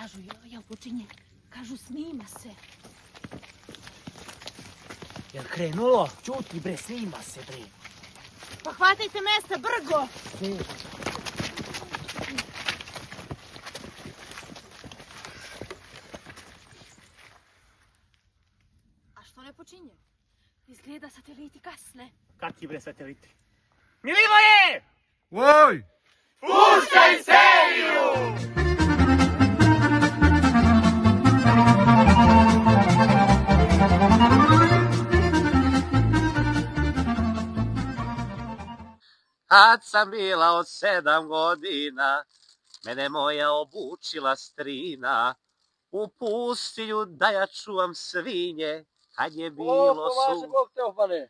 Kažu, jel počinje? Kažu, snima se. Jel krenulo? Ćuti bre, snima se bre. Pa hvatajte mesta, brgo! A što ne počinje? Izgleda sateliti kasne. Kakvi bre sateliti? Milivoje! Oj! Puštaj seriju! Kad sam bila od 7 godina, mene moja obučila strina, u pustinju da ja čuvam svinje, kad je bilo Pomaže Bog Teofane.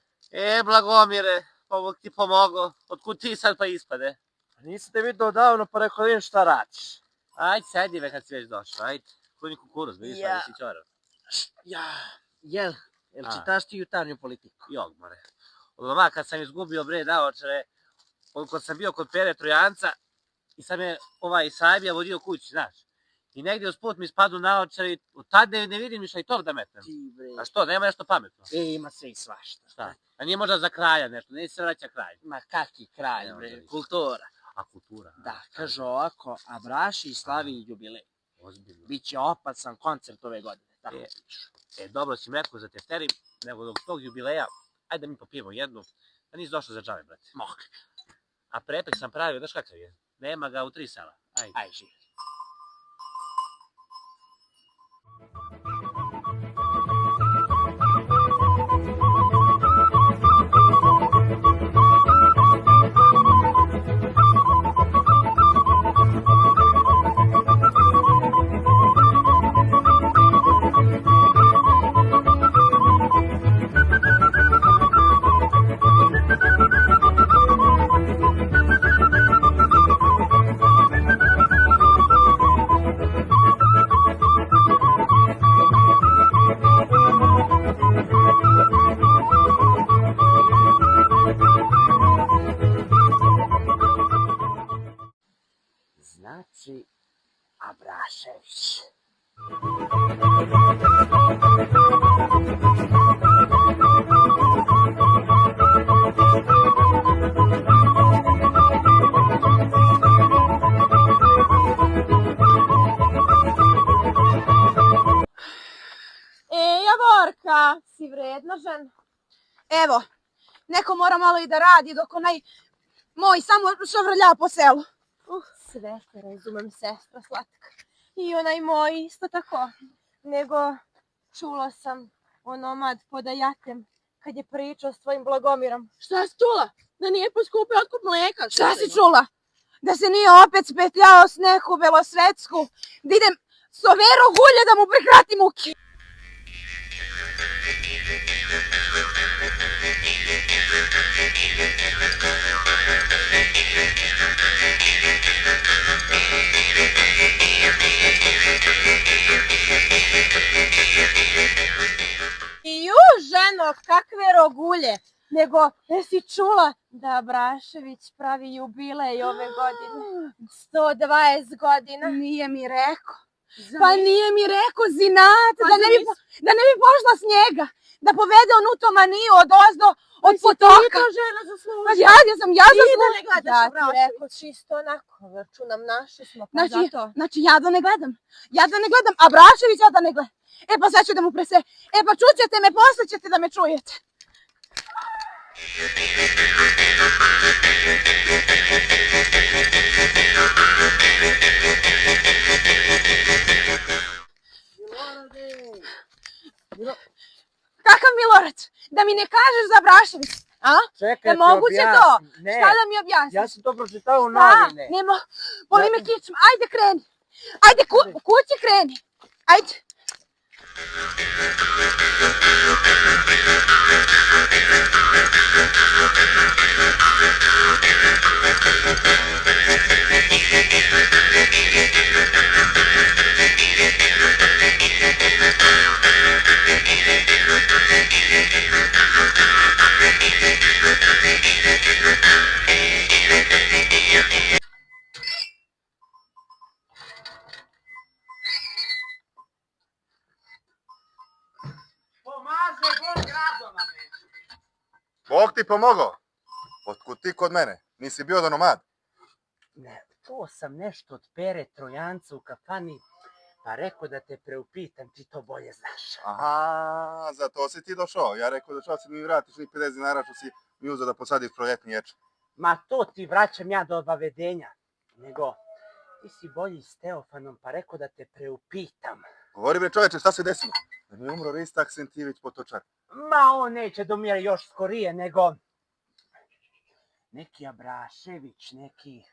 Blagomire, Bog ti pomogo, otkud ti sad pa ispade? Nisam te vidio odavno pa rekao da vidim šta radiš. Ajde, sedi ve kad si već došao, ajde. Kuni kukuruz, vidiš šta si čorav. Jel čitaš ti jutarnju politiku? Jog, more. Od doma kad sam izgubio bre naočare, kad sam bio kod Pere Trojanca i sam je ovaj Sajbija vodio kući, znaš. I negdje usput mi spadu naočare i od tad ne vidim ništa i to da metnem. Ti bre. A što, nema nešto pametno? Ima sve i svašta. Šta? A nije možda za kraja nešto, neće se vraća kraj. Ma kaki kraj Ne, bre, možda kultura. A kultura? Da, kaže ovako, Abraši slavi jubilej. Ozbiljno. Biće opasan koncert ove godine. Tako E. pišu. Dobro si mi rekao za tefteri, nego dok tog jubileja, ajde da mi popijemo jednu, da nisi došao za džave, brate. Mogu. A prepek sam pravio, znaš kakav je? Nema ga u 3 sala. Ajde. Aj, živi. Znači, Abrašević. Javorka, si vredna žena? Evo, neko mora malo i da radi dok onaj moj samo šavrlja po selu. Sve te razumem, sestra slatka. I onaj moj isto tako. Nego čula sam onomad podajatem kad je pričao s tvojim Blagomirom. Šta si čula? Da nije poskupio otkup mleka? Šta si čula? Da se nije opet spetljao s neku belosvetsku. Da idem s overo gulje da mu prekrati muke. Ženo, kakve rogulje, nego jesi čula da Abrašević pravi jubilej ove godine? 120 godina. Nije mi rekao. Pa nije mi rekao, zinat, da ne bi pošla s njega, da povede onu tomaniju od ozdo, od potoka. Ti to žena zaslužila. Ja sam zaslužila. Ti da ne gledaš Abrašević. Ja ti rekao, čisto onako, računam naši smo, pa zato. Znači ja da ne gledam, Abrašević ja da ne gledam. E pa sad ću da mu E pa čućete me, posle ćete da me čujete. Kakav Milorad? Da mi ne kažeš za Abrašević? A? Čekaj, moguće to? Šta da mi objasniš? Ja sam to pročitao u novine. Nemo, boli me kičma, ajde kreni. Ajde kući kreni. Ajde. Bog ti pomogao. Otkud ti kod mene? Nisi bio da nomad? Ne, čuo sam nešto od Pere Trojanca u kafani, pa rekao da te preupitam, ti to bolje znaš. Aha, zato si ti došao. Ja rekao da si mi vratiš ni 50 dinara što si mi uzeo da posadiš proljetni ječam. Ma to ti vraćam ja do obavedenja. Nego, ti si bolji s Teofanom, pa rekao da te preupitam. Govori bre čoveče, šta se desilo? Da mi je umro Risto Aksentijević Potočar. Ma on neće da umire još skorije, nego neki Abrašević, neki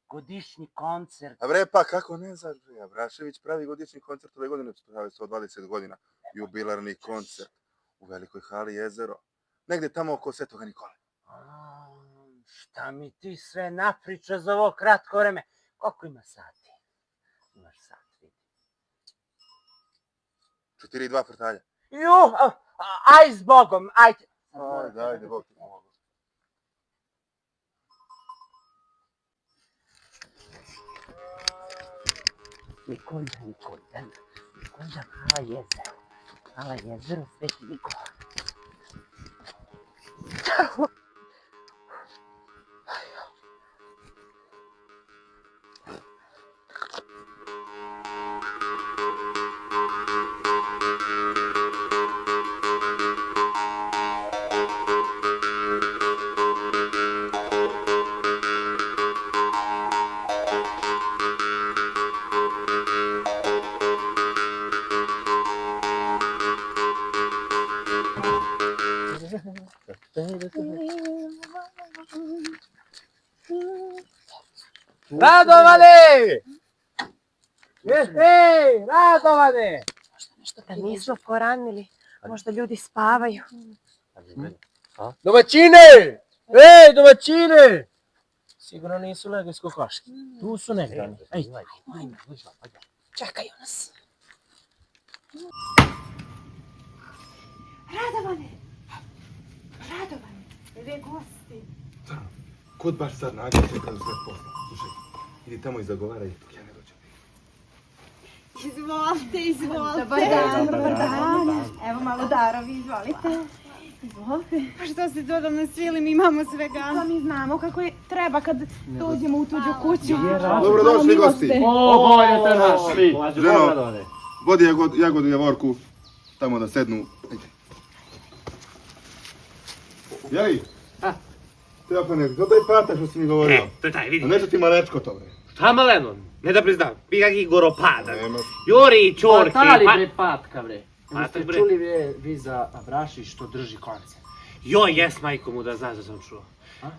godišnji koncert. A bre pa kako ne znaš bre, Abrašević pravi godišnji koncert ove godine, pravi 120 godina. Jubilarni koncert u velikoj hali Jezero. Negdje tamo oko Svetoga Nikole. Šta mi ti sve napriča za ovo kratko vreme? Koliko ima sati? Imaš sat, vidi. 4,2 frtalja. Ju, aj s Bogom, ajde. Ajde, Bog ti pomogu. Nikolja, Hala jezero, Sveti Nikola. Radovane! Ej, Radovane! Nešto da nisu poranili. Možda ljudi spavaju. Domaćine! Ej, domaćine! Sigurno nisu legli s kokoške. Tu su negdje oni. Ej, ajmo. Čekaju nas. Radovane! Gdje gosti? Kud baš sad nađe čekaju sve posla? Slušaj, idi tamo i zagovaraj dok ja ne dođem. Izvolite. Dobar dan. Evo malo darovi, izvolite. Pa što ste to da nas svili, mi imamo svega. Pa mi znamo kako je treba kad dođemo u tuđu kuću. Dobrodošli gosti. O, bolje te našli. Ženo, vodi Jagodu Javorku tamo da sednu. Jeli? Teofane, to taj pata što si mi govorio. To je taj, A vidi. nešto ti malečko to bre. Šta maleno? Ne da priznam. Bi kakih goropada. Nemaš. Juri i čorki. Tali bre patka bre. Patak, Jeste bre. čuli vi za Abrašić što drži koncert? Joj, jes majko mu da znaš da sam čuo.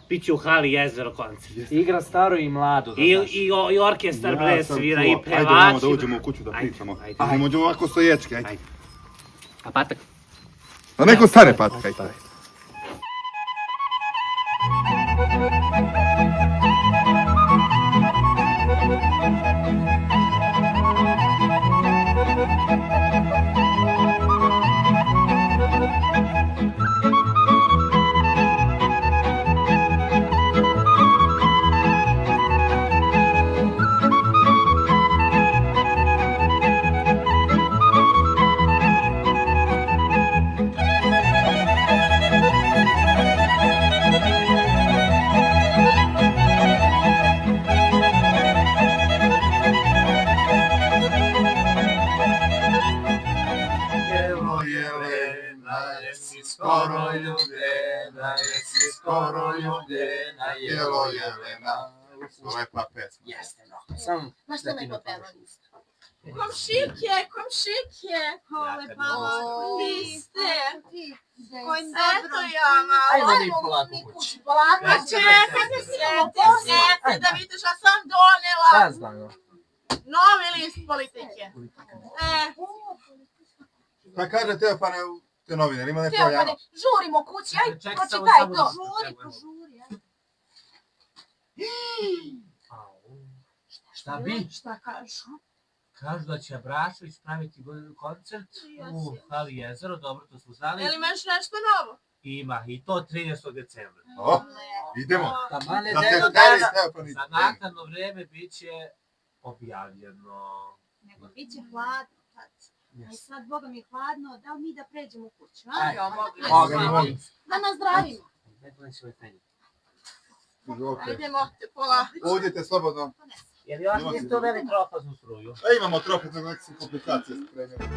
Biće u hali Jezero koncert. Igra staro i mlado, da znaš. I orkestar bre svira i Ajde pevači. da uđemo u kuću da Ajde, pričamo. ajde. Ajde, možemo ovako stoječki, ajde. Ajde. A patak? A neko stane patka, ajde. Jelo Jelena, lepa pesma. Jeste, no. Samo da ti napevam. Komšike, hole malo, vi ste. Eto ja malo. Ajde mi polako kući. Pa čekajte, sjedite da vidite šta sam donela. Šta znam? Novi list politike. Pa kaže Teofane, te novine, ima neko Teofane, javno? žurimo kući, aj, Čekaj, pročitaj samo to. da- Požuri. Šta bi? Šta kažu? Kažu da će Abrašević praviti koncert u hali Jezero, dobro, to smo znali. Jel imaš nešto novo? Ima, i to 13. decembra. O, idemo. Taman je Da te jedno udari dana, Teofani. za naknadno vreme bit će objavljeno. Nego bit će hladno tad. Aj sad, Boga mi je hladno, da li mi da pređemo u kuću, a? Ajde. Ja mogu. Mogu. Da nas zdravimo. Ne donesi ovaj trening. Izvolite. Idemo polako. Uđite slobodno. Jer još niste uveli trofaznu struju. A imamo trofazne neke su komplikacije s trenerom.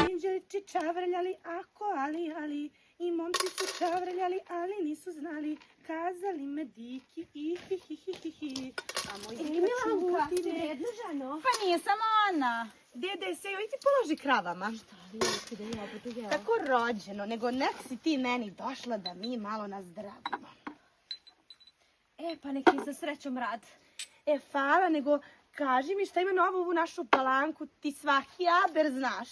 Sinđelići čavrljali ako, ali, i momci su čavrljali, ali nisu znali, kazali me diki, hi. A moj dika čuti ne. Pa nije samo ona. Dede, se joj ti položi kravama. Tako rođeno, nego nek si ti meni došla da mi malo nazdravimo. Pa neki za srećom rad. Hvala, nego kaži mi šta ima novo u našu palanku, ti svaki aber znaš.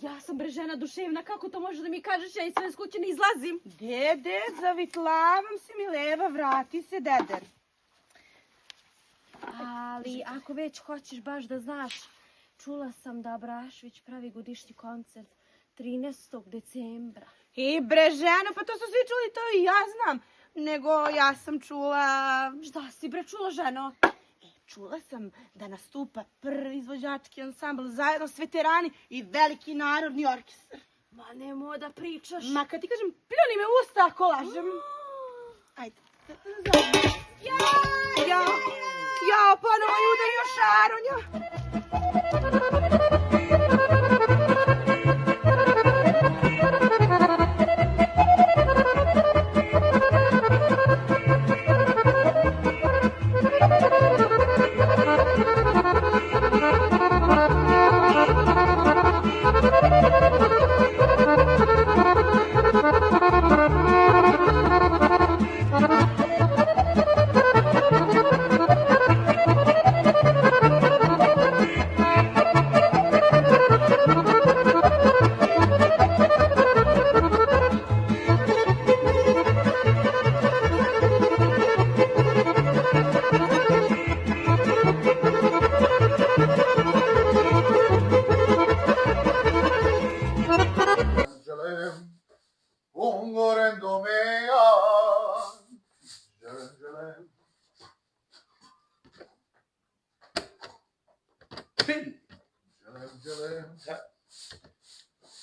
Ja sam bre žena duševna, kako to možeš da mi kažeš, ja iz sve kuće ne izlazim. Dede, zavitlavam se mi leva, vrati se, deder. Ali ako već hoćeš baš da znaš, čula sam da Abrašević pravi godišnji koncert 13. decembra. I bre ženo, pa to su svi čuli, to i ja znam. Nego ja sam čula... Šta si bre čula, ženo? Čula sam da nastupa prvi izvođački ansambl zajedno s veterani i veliki narodni orkestar. Ma nemoj da pričaš. Ma kad ti kažem, pljuni me u usta ako lažem. Ajde. Ja, ponovo je udario šaronja.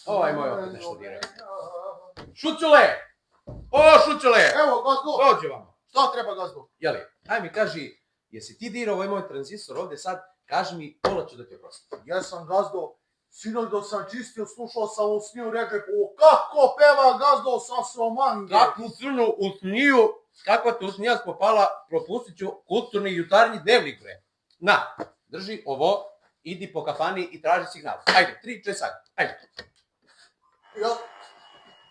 Ovaj moj opet nešto direkt. Šućule! O, Šućule! Evo, gazdu! Dođi vamo. Šta treba, gazdu? Jeli, aj mi kaži, jesi ti dirao ovaj moj tranzistor ovdje sad, kaži mi, pola ću da ti oprostim. Jesam, gazdo. Sinoć dok sam čistio, slušao sam u sniju Redžepovu. Kako peva, gazdo, sa Somange? Kakvu crnu usniju, kakva te usnija spopala, propustit ću kulturni jutarnji dnevnik, bre. Na, drži ovo, idi po kafani i traži signal. Ajde, 3-4 sati, ajde.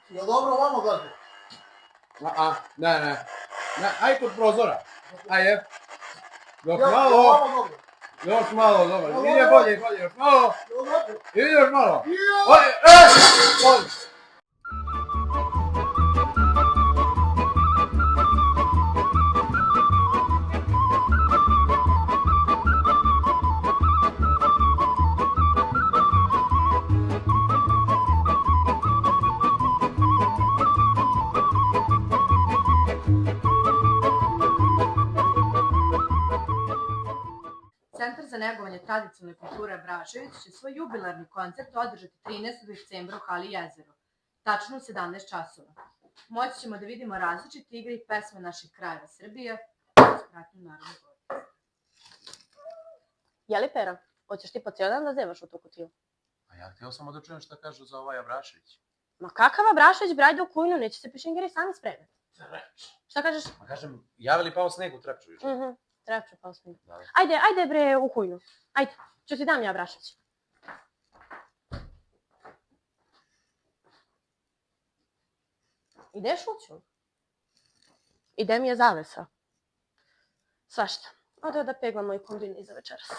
Jel dobro vamo, gazdo? Ne, aj kod prozora, ajde. Još malo, dobro. Ide bolje, još malo. Ide još malo. Bolje, Centar za negovanje tradicionalne kulture Abrašević će svoj jubilarni koncert održati 13. decembra u hali Jezero, tačno u 17 časova. Moći ćemo da vidimo različite igre i pesme naših krajeva Srbije, uz pratnju Narodne godine. Jeli Pera, hoćeš ti po cijel dan da zevaš u tu kutiju? A ja htio samo da čujem šta kažu za ovaj Abrašević. Ma kakav Abrašević, brajde u kujnu, neće se pešengeri sami spremati. Šta kažeš? Ma kažem, javili pao sneg u Trepču više. Trepču pao sneg. Da. Ajde bre u kujnu. Ajde, ću ti dam ja Abrašević. Ideš uću? Ide mi je zavesa. Svašta. Ode da peglam moj kombini za večeras.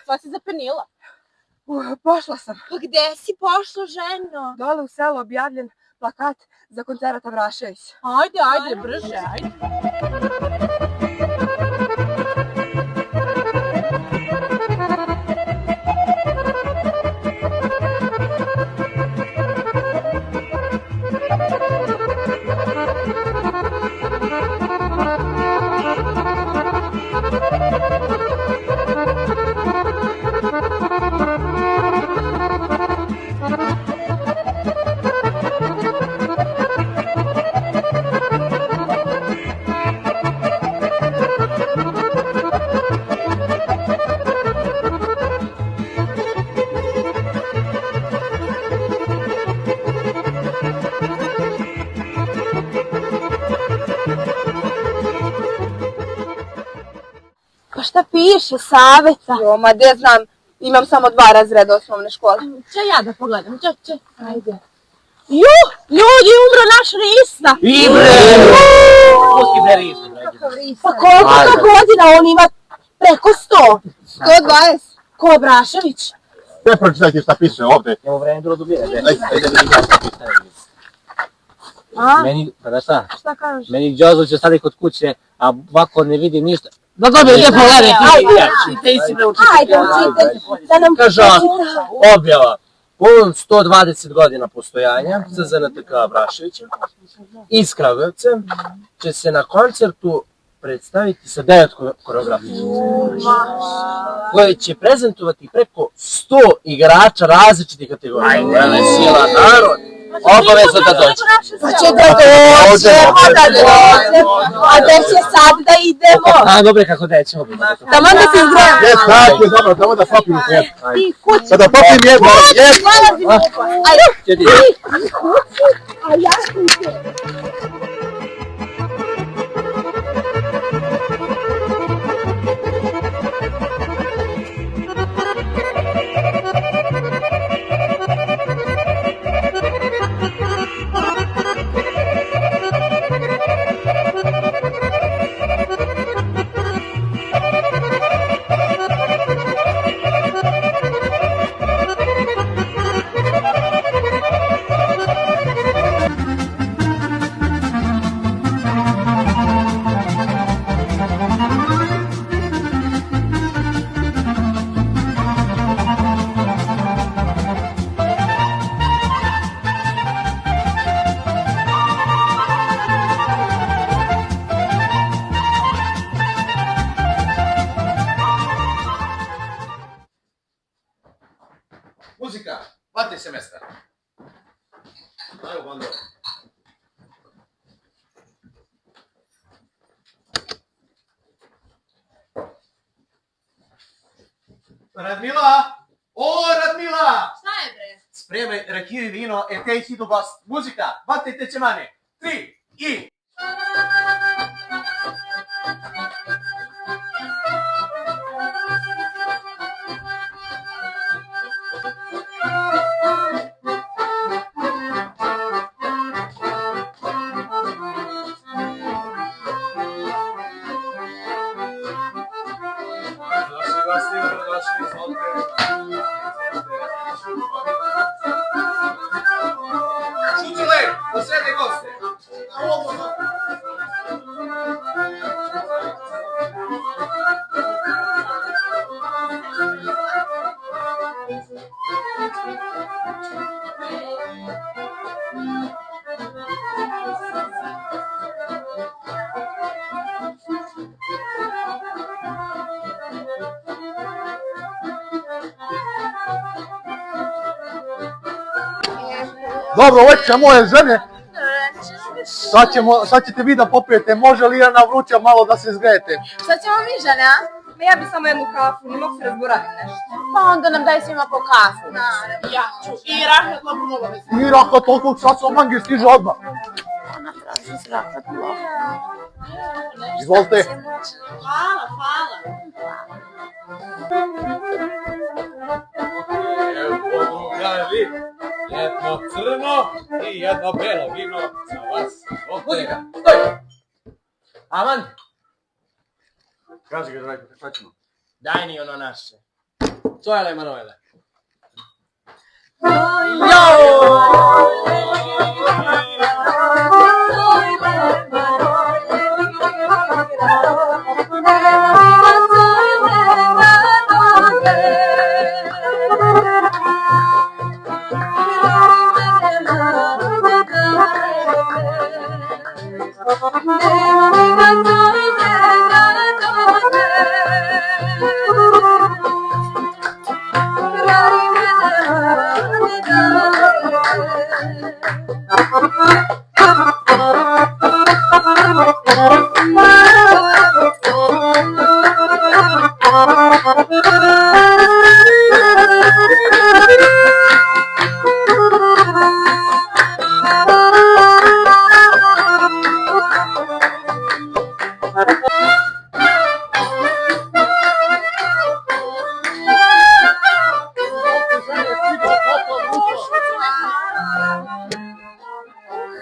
Sva si zapenila. Pošla sam. Pa gde si pošla, ženo? Dole u selu objavljen plakat za koncert Avrašević. Ajde, brže, ajde. Pa šta piše, Saveta? Jo, ma gde znam, imam samo 2 razreda osnovne škole. Če ja da pogledam, če. Ajde. Ljudi, umro naš Rista. I bre! Pusti bre Risu. Pa koliko godina on ima? Preko 100. 120. Ko Abrašević? Sve pročitajte šta piše ovde. Evo vreme bilo dubine. Ajde vidim šta piše. Meni, pa da šta? Šta kažeš? Meni Đozo će stati kod kuće, a ovako ne vidim ništa. Da dobije lijepo gledaj, ti si ne učitaj. Ajde, učitaj. Da nam Kaže pročita. objava. Povodom 120 godina postojanja CZNTK Abraševića iz Kragujevca će se na koncertu predstaviti sa 9 koreografija koje će prezentovati preko 100 igrača različitih kategorija. Ajde, sila, narod, obavezno da dođe. Pa će da dođemo, a gde će sad da idemo? A, dobre, kako da ćemo. Tamo da se izgrojamo. Sad je dobro, tamo da popim hljeb. Ti kući. Sada popim jedno, Sjedi. A ja kući. Muzika, vate se mesta. Evo bando. Radmila! O, Radmila! Šta je bre? Spremaj rakiju i vino, te ih idu gost. Muzika, vatajte ćemane. 3 i... Čučile, posede goste. Dobro, večer moje žene. Sad ćete vi da popijete, može li Irana vruća malo da se zgrejete? Šta ćemo mi, žene, a? Ma ja bi samo jednu kafu, ne mogu se razboraviti nešto. Pa onda nam daj svima po kafu. Ja ću. I rahat lopulova. I rahat toliko sad sam mangi stiže odmah. Ona traži zrakat lopulova. Izvolite. Hvala. Evo, drugavi, jedno crno i jedno belo vino za vas. Muzika, stoj! Aman, Kaži ga, Drajko, šta ćemo? daj ni ono naše. Cojale Manojele.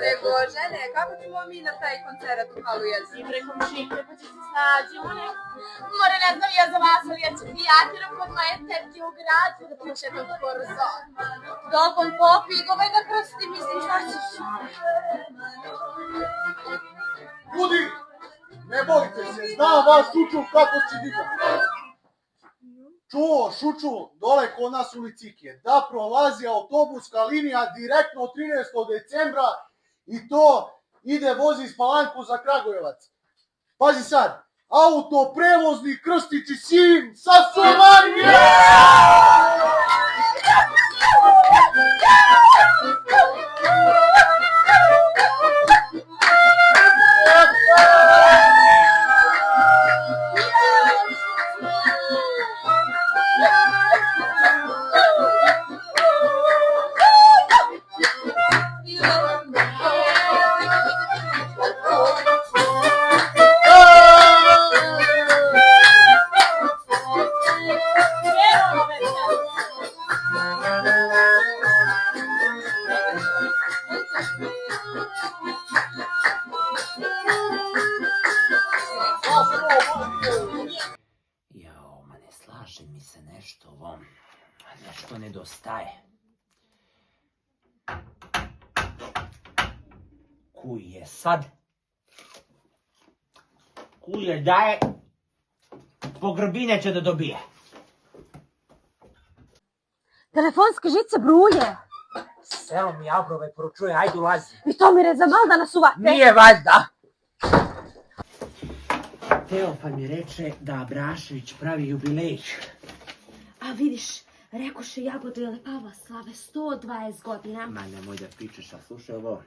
Nego, žene, kako ćemo mi na taj koncert u Halu Jezero? I preko mšike, pa će se snađemo neko. More, ne znam ja za vas, ali ja ću pijatirom kod moje tetke u gradu da pišete od korzo. Dobom popigove da krsti, mislim šta ćeš. Ljudi, ne bojte se, znam vas Šuču kako će diga. Čuo, Šuču, dole kod nas u Licike, da prolazi autobuska linija direktno 13. decembra i to ide vozi iz Palanku za Kragujevac. Pazi sad, autoprevozni Krstić i sin sa Somalije! Jao, ma ne slaže mi se nešto ovo. Nešto nedostaje. Kuj je sad? Kuj je daje? Pogrbine će da dobije. Telefonske žice bruje. Selo mi Abrove poručuje, ajde ulazi. I to mi za mal da nas uvate. Nije valjda. Teofan mi reče da Abrašević pravi jubilej. A vidiš, rekoše Jagode i Lepava slave 120 godina. Ma nemoj da pričaš, a slušaj ovo.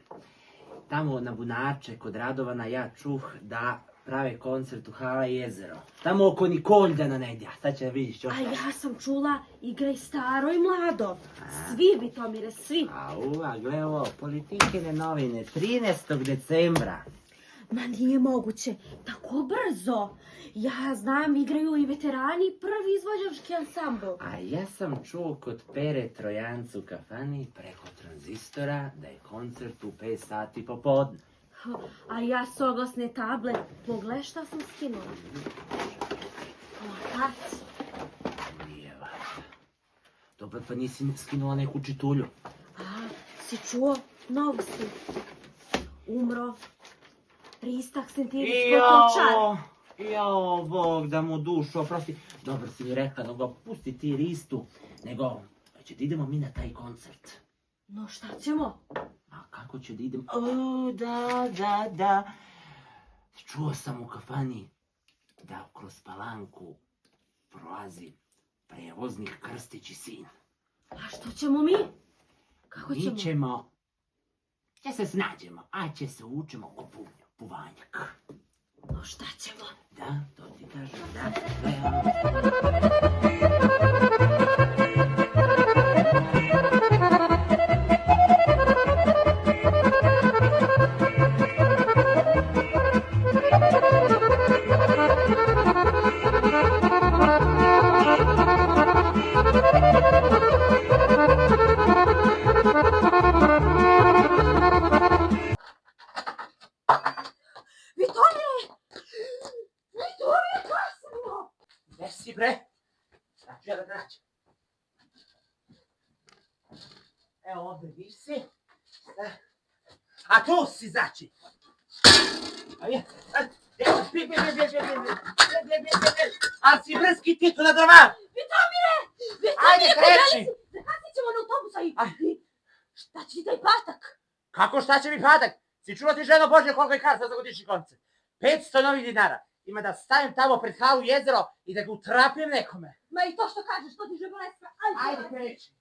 Tamo na Bunače kod Radovana ja čuh da prave koncert u Hala Jezero. Tamo oko Nikoljana negdje. Sad će da vidiš još. A ja sam čula igraj staro i mlado. Svi bi to mire, svi. A uva, gle ovo, Politikine novine, 13. decembra. Ma nije moguće, tako brzo. Ja znam, igraju i veterani i prvi izvođački ansambl. A ja sam čuo kod Pere Trojancu u kafani preko tranzistora da je koncert u 5 sati popodne. A ja s oglasne table, pogle šta sam skinula. Plakac. Nije važno. Dobro, pa nisi skinula neku čitulju. A, si čuo novosti? Umro Ristak Sentirić Potočar. Jao, Bog da mu dušu oprosti. Dobro si mi rekla, nego pusti ti Ristu. Nego, će da idemo mi na taj koncert. No šta ćemo? A kako će da idemo? O, da. Čuo sam u kafani da kroz Palanku prolazi prevoznik Krstić i sin. A što ćemo mi? Kako ćemo? Mi ćemo, će se snađemo, a će se učemo oko puvanjak. No šta ćemo? Da, to ti kažem, da. Gdje si bre? Znači ja da Evo ovdje visi. A tu si znači. Ali si brski ti tu na drvar. Vitomire! Ajde, kreći. Zakasnit ćemo na autobusa i... Šta će ti taj patak? Kako šta će mi patak? Si čuo ti ženo Božje koliko je kasa za godišnji koncert? 500 novih dinara. Ima da stavim tamo pred halu jezero i da ga utrapim nekome. Ma i to što kažeš, to ti že bolesna. Ajde, kreći.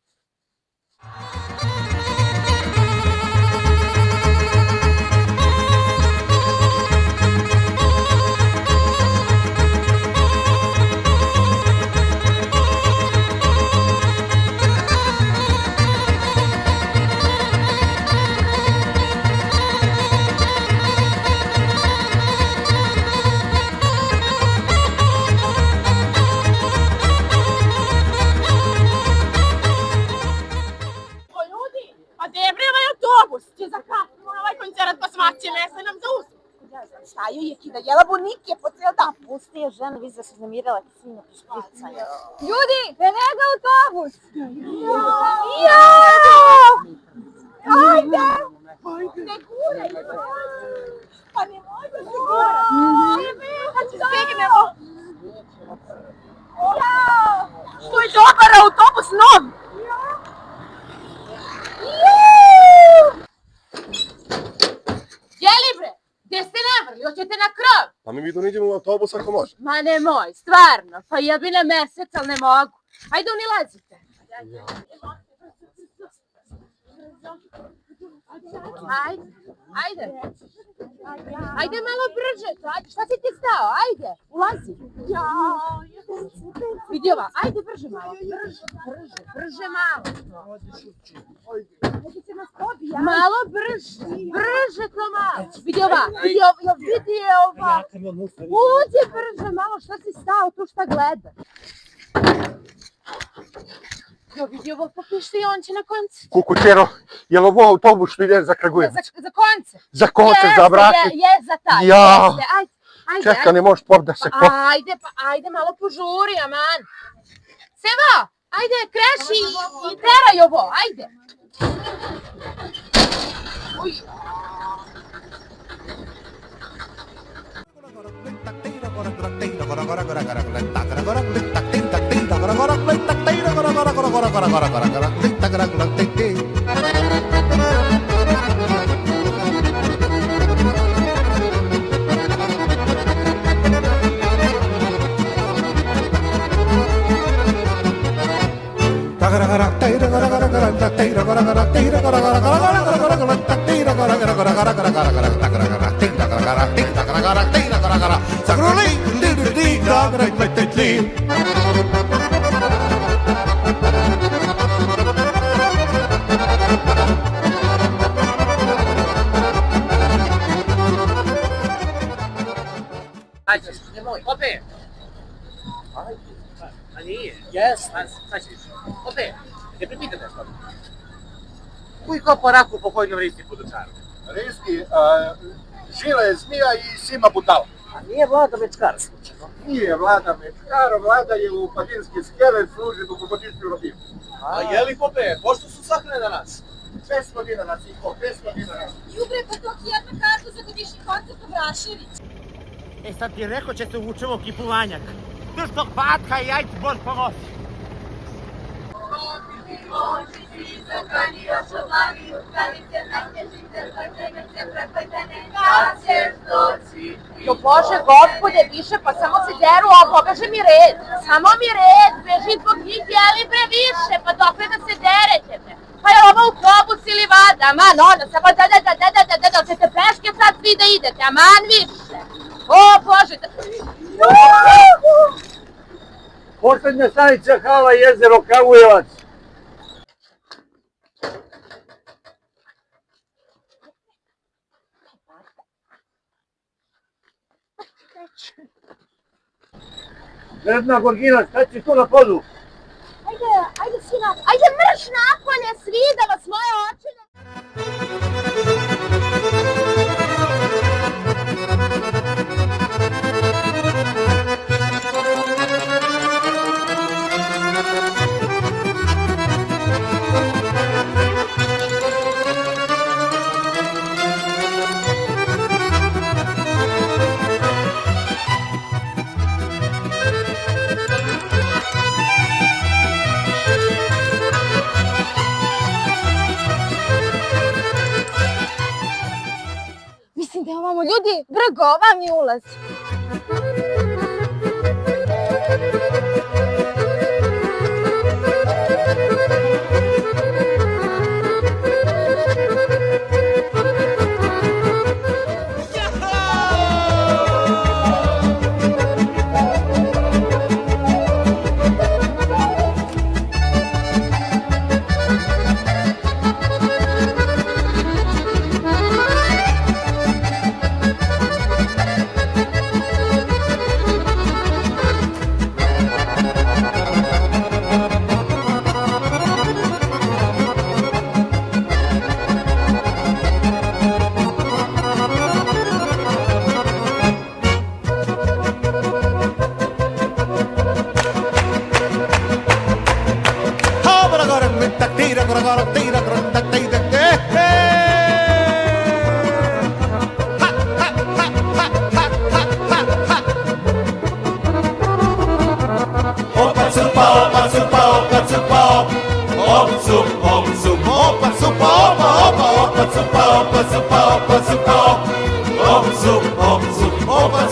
Staju je kida jela bunike po cijel dan. Pusti je ženu, vi se zamirala sina prišpricanja. Ljudi, venega autobus! Jao! Ajde! Ne guraj! Pa ne može se gurati! Kad se stignemo! Jao! Što je dobar autobus nov! Jeli bre? Gdje ste navrli? Hoćete na krov? Pa mi vidu idemo u autobus ako može. Ma nemoj, stvarno. Pa ja bi na mesec, ali ne mogu. Ajde, unilazite. Ajde. Ajde malo brže. Šta si ti stao? Ajde, ulazi. Vidi ova, ajde brže malo. Brže malo. Malo brže to malo. Vidi ova, vidi ova. Uđi brže malo, šta si stao tu, šta gledaš? Jo, vidi ovo, popišti i on će na koncert. Kukućero, je li ovo autobus što ide za Kragujevac? Za koncert. Za koncert, za brake? Je, za taj. Ja. Ajde. Čeka, ne možeš pop da se pop. Ajde, malo požuri, aman. Seba, ajde, kreši i teraj ovo, ajde. Uj. Ajde, nemoj, opet. A nije? Jes. Sad će više. Opet, ne pripite nešto. Koji ko po raku pokojnom risti podučaru? Riski, žile zmija i sima butala. A nije Vlada Mečkar slučajno? Nije Vlada Mečkar, Vlada je u Padinski skelet, služi dugogodišnju robiju. A je li Pope, pošto su sahrane danas? 500 dinara, Ciko, 500 dinara. Jubre, pa to ti jedna karta za godišnji koncert u Brašević. E sad ti rekao će se uvučemo kipuvanjak. Drž tog patka i ajde Bog pomoći. Jo Bože, gospode, više, pa samo se deru, a pobeže mi red. Samo mi red, beži zbog njih, jeli bre više, pa dokle da se derete bre. Pa je ovo autobus ili vada, aman ono, samo da, ćete peške sad svi da idete, aman više. O Bože, Poslednja stanica hala jezero Kragujevac. Jedna Gorgina, šta će tu na podu? Ajde sina, ajde mrš napolje, svida vas moje oči. Ljudi, brgo, vam je ulaz. Opa,